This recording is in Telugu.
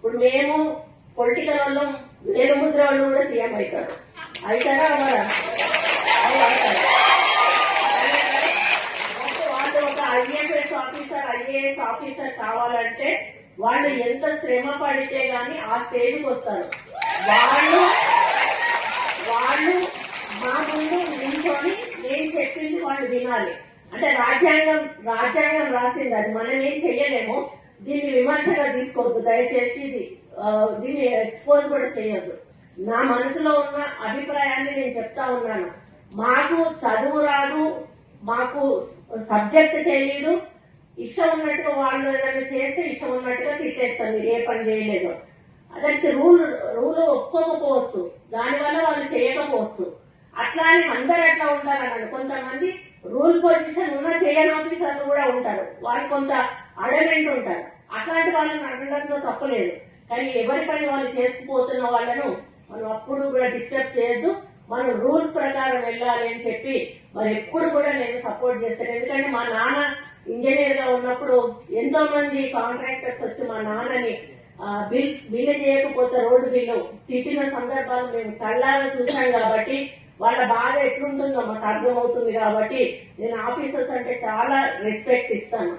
ఇప్పుడు మేము పొలిటికల్ వాళ్ళు వేలుముద్ర వాళ్ళు కూడా సీఎం అవుతారు. అవుతారా అవ్వరా? వాళ్ళు ఒక ఐఏఎస్ ఆఫీసర్ కావాలంటే వాళ్ళు ఎంత శ్రమ పడితే గాని ఆ స్టేజ్కి వస్తారు. వాళ్ళు మా ముందు నిల్చొని నేను చెప్పింది వాళ్ళు వినాలి. అంటే రాజ్యాంగం రాసింది, అది మనం ఏం చెయ్యలేము. దీన్ని విమర్శగా తీసుకోవద్దు దయచేసి. దీన్ని ఎక్స్పోజ్ కూడా చేయొద్దు. నా మనసులో ఉన్న అభిప్రాయాన్ని నేను చెప్తా ఉన్నాను. మాకు చదువు రాదు, మాకు సబ్జెక్ట్ తెలియదు, ఇష్టం ఉన్నట్టుగా వాళ్ళు ఏదైనా చేస్తే ఇష్టం ఉన్నట్టుగా తిట్టేస్తాం, మీరు ఏ పని చేయలేదు. దానికి రూల్ ఒప్పుకోకపోవచ్చు, దానివల్ల వాళ్ళు చేయకపోవచ్చు. అట్లా అని అందరు అట్లా ఉండాలన్నాడు. కొంతమంది రూల్ పొజిషన్ ఉన్న చేయని ఆఫీసర్లు కూడా ఉంటారు, వాళ్ళు కొంత అడమెంట్ ఉంటారు. అట్లాంటి వాళ్ళని అనడంతో తప్పలేదు. కానీ ఎవరి పని వాళ్ళు చేసుకుపోతున్న వాళ్ళను మనం అప్పుడు కూడా డిస్టర్బ్ చేయొద్దు. మనం రూల్స్ ప్రకారం వెళ్ళాలి అని చెప్పి మరి ఎప్పుడు కూడా నేను సపోర్ట్ చేస్తాను. ఎందుకంటే మా నాన్న ఇంజనీర్ గా ఉన్నప్పుడు ఎంతో మంది కాంట్రాక్టర్స్ వచ్చి మా నాన్నని బిల్లు చేయకపోతే రోడ్డు బిల్లు తిట్టిన సందర్భాలు మేము కళ్ళాగా చూసాం. కాబట్టి వాళ్ళ బాధ ఎట్లుంటుందో మాకు అర్థమవుతుంది. కాబట్టి నేను ఆఫీసర్స్ అంటే చాలా రెస్పెక్ట్ ఇస్తాను.